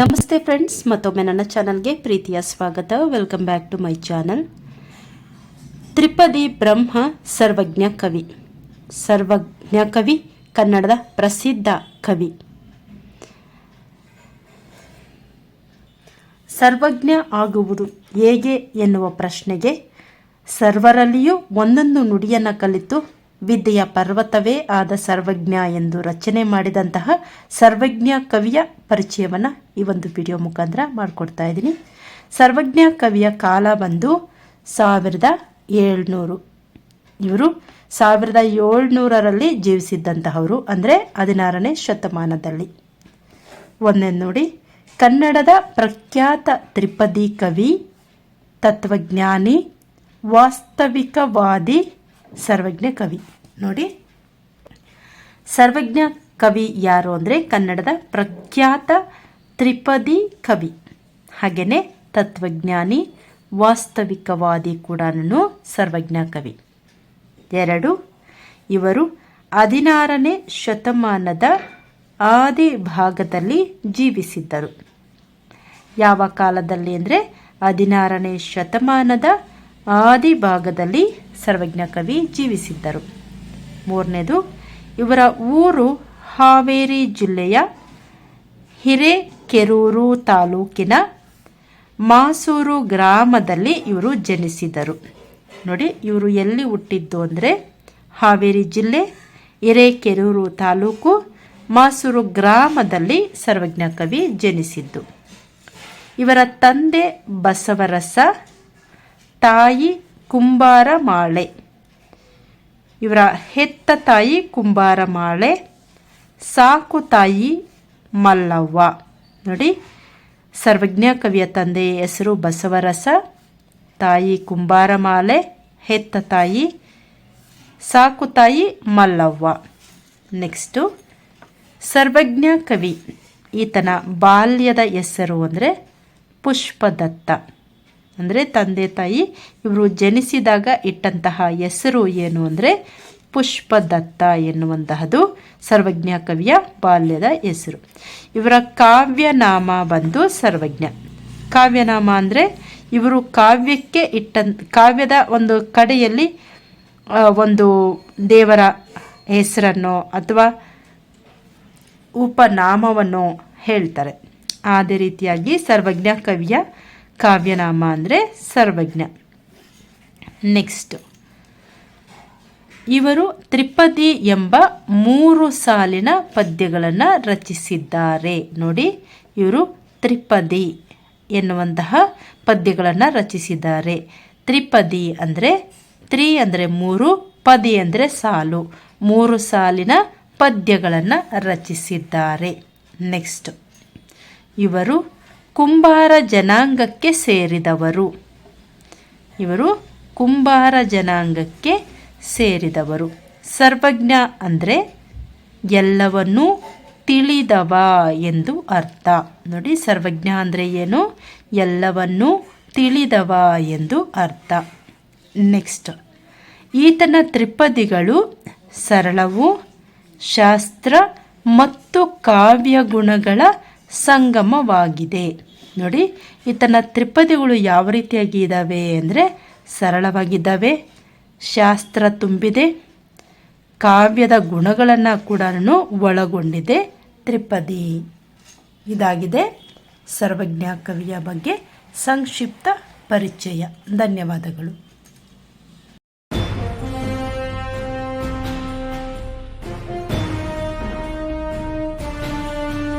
ನಮಸ್ತೆ ಫ್ರೆಂಡ್ಸ್, ಮತ್ತೊಮ್ಮೆ ನನ್ನ ಚಾನಲ್ಗೆ ಪ್ರೀತಿಯ ಸ್ವಾಗತ. Welcome back to my channel. ತ್ರಿಪದಿ ಬ್ರಹ್ಮ ಸರ್ವಜ್ಞ ಕವಿ. ಸರ್ವಜ್ಞ ಕವಿ ಕನ್ನಡದ ಪ್ರಸಿದ್ಧ ಕವಿ. ಸರ್ವಜ್ಞ ಆಗುವುದು ಹೇಗೆ ಎನ್ನುವ ಪ್ರಶ್ನೆಗೆ ಸರ್ವರಲ್ಲಿಯೂ ಒಂದೊಂದು ನುಡಿಯನ್ನು ಕಲಿತು ವಿದ್ಯೆಯ ಪರ್ವತವೇ ಆದ ಸರ್ವಜ್ಞ ಎಂದು ರಚನೆ ಮಾಡಿದಂತಹ ಸರ್ವಜ್ಞ ಕವಿಯ ಪರಿಚಯವನ್ನು ಈ ಒಂದು ವಿಡಿಯೋ ಮುಖಾಂತರ ಮಾಡಿಕೊಡ್ತಾ ಇದ್ದೀನಿ. ಸರ್ವಜ್ಞ ಕವಿಯ ಕಾಲ ಬಂದು 1700. ಇವರು 1700ರಲ್ಲಿ ಜೀವಿಸಿದ್ದಂತಹವರು, ಅಂದರೆ 16ನೇ ಶತಮಾನದಲ್ಲಿ. ಒಂದನೇದು ನೋಡಿ, ಕನ್ನಡದ ಪ್ರಖ್ಯಾತ ತ್ರಿಪದಿ ಕವಿ, ತತ್ವಜ್ಞಾನಿ, ವಾಸ್ತವಿಕವಾದಿ ಸರ್ವಜ್ಞ ಕವಿ. ನೋಡಿ, ಸರ್ವಜ್ಞ ಕವಿ ಯಾರು ಅಂದರೆ ಕನ್ನಡದ ಪ್ರಖ್ಯಾತ ತ್ರಿಪದಿ ಕವಿ, ಹಾಗೆಯೇ ತತ್ವಜ್ಞಾನಿ, ವಾಸ್ತವಿಕವಾದಿ ಕೂಡ ಸರ್ವಜ್ಞ ಕವಿ. 2, ಇವರು 16ನೇ ಶತಮಾನದ ಆದಿ ಭಾಗದಲ್ಲಿ ಜೀವಿಸಿದ್ದರು. ಯಾವ ಕಾಲದಲ್ಲಿ ಅಂದರೆ 16ನೇ ಶತಮಾನದ ಆದಿ ಭಾಗದಲ್ಲಿ ಸರ್ವಜ್ಞ ಕವಿ ಜೀವಿಸಿದ್ದರು. 3ನೇದು, ಇವರ ಊರು ಹಾವೇರಿ ಜಿಲ್ಲೆಯ ಹಿರೇಕೆರೂರು ತಾಲೂಕಿನ ಮಾಸೂರು ಗ್ರಾಮದಲ್ಲಿ ಇವರು ಜನಿಸಿದರು. ನೋಡಿ, ಇವರು ಎಲ್ಲಿ ಹುಟ್ಟಿದ್ದು ಅಂದರೆ ಹಾವೇರಿ ಜಿಲ್ಲೆ, ಹಿರೇಕೆರೂರು ತಾಲೂಕು, ಮಾಸೂರು ಗ್ರಾಮದಲ್ಲಿ ಸರ್ವಜ್ಞ ಕವಿ ಜನಿಸಿದ್ದು. ಇವರ ತಂದೆ ಬಸವರಸ, ತಾಯಿ ಕುಂಬಾರಮಾಳೆ. ಇವರ ಹೆತ್ತ ತಾಯಿ ಕುಂಬಾರಮಾಳೆ, ಸಾಕು ತಾಯಿ ಮಲ್ಲವ್ವ. ನೋಡಿ, ಸರ್ವಜ್ಞ ಕವಿಯ ತಂದೆಯ ಹೆಸರು ಬಸವರಸ, ತಾಯಿ ಕುಂಬಾರಮಾಲೆ, ಹೆತ್ತ ತಾಯಿ ಸಾಕು ತಾಯಿ ಮಲ್ಲವ್ವ. ನೆಕ್ಸ್ಟು, ಸರ್ವಜ್ಞ ಕವಿ ಈತನ ಬಾಲ್ಯದ ಹೆಸರು ಅಂದರೆ ಪುಷ್ಪದತ್ತ. ಅಂದರೆ ತಂದೆ ತಾಯಿ ಇವರು ಜನಿಸಿದಾಗ ಇಟ್ಟಂತಹ ಹೆಸರು ಏನು ಅಂದರೆ ಪುಷ್ಪದತ್ತ ಎನ್ನುವಂತಹದ್ದು ಸರ್ವಜ್ಞ ಕವಿಯ ಬಾಲ್ಯದ ಹೆಸರು. ಇವರ ಕಾವ್ಯನಾಮ ಬಂದು ಸರ್ವಜ್ಞ. ಕಾವ್ಯನಾಮ ಅಂದರೆ ಇವರು ಕಾವ್ಯಕ್ಕೆ ಕಾವ್ಯದ ಒಂದು ಕಡೆಯಲ್ಲಿ ಒಂದು ದೇವರ ಹೆಸರನ್ನು ಅಥವಾ ಉಪನಾಮವನ್ನು ಹೇಳ್ತಾರೆ. ಅದೇ ರೀತಿಯಾಗಿ ಸರ್ವಜ್ಞ ಕವಿಯ ಕಾವ್ಯನಾಮ ಅಂದರೆ ಸರ್ವಜ್ಞ. ನೆಕ್ಸ್ಟ್, ಇವರು ತ್ರಿಪದಿ ಎಂಬ 3 ಸಾಲಿನ ಪದ್ಯಗಳನ್ನು ರಚಿಸಿದ್ದಾರೆ. ನೋಡಿ, ಇವರು ತ್ರಿಪದಿ ಎನ್ನುವಂತಹ ಪದ್ಯಗಳನ್ನು ರಚಿಸಿದ್ದಾರೆ. ತ್ರಿಪದಿ ಅಂದರೆ ತ್ರಿ ಅಂದರೆ 3, ಪದಿ ಅಂದರೆ ಸಾಲು, 3 ಸಾಲಿನ ಪದ್ಯಗಳನ್ನು ರಚಿಸಿದ್ದಾರೆ. ನೆಕ್ಸ್ಟ್, ಇವರು ಕುಂಬಾರ ಜನಾಂಗಕ್ಕೆ ಸೇರಿದವರು. ಇವರು ಕುಂಬಾರ ಜನಾಂಗಕ್ಕೆ ಸೇರಿದವರು. ಸರ್ವಜ್ಞ ಅಂದರೆ ಎಲ್ಲವನ್ನೂ ತಿಳಿದವ ಎಂದು ಅರ್ಥ. ನೋಡಿ, ಸರ್ವಜ್ಞ ಅಂದರೆ ಏನು? ಎಲ್ಲವನ್ನೂ ತಿಳಿದವ ಎಂದು ಅರ್ಥ. ನೆಕ್ಸ್ಟ್, ಈತನ ತ್ರಿಪದಿಗಳು ಸರಳವು, ಶಾಸ್ತ್ರ ಮತ್ತು ಕಾವ್ಯ ಗುಣಗಳ ಸಂಗಮವಾಗಿದೆ. ನೋಡಿ, ಈತನ ತ್ರಿಪದಿಗಳು ಯಾವ ರೀತಿಯಾಗಿ ಇದ್ದಾವೆ ಅಂದರೆ ಸರಳವಾಗಿದ್ದಾವೆ, ಶಾಸ್ತ್ರ ತುಂಬಿದೆ, ಕಾವ್ಯದ ಗುಣಗಳನ್ನು ಕೂಡ ಒಳಗೊಂಡಿದೆ ತ್ರಿಪದಿ. ಇದಾಗಿದೆ ಸರ್ವಜ್ಞ ಕವಿಯ ಬಗ್ಗೆ ಸಂಕ್ಷಿಪ್ತ ಪರಿಚಯ. ಧನ್ಯವಾದಗಳು.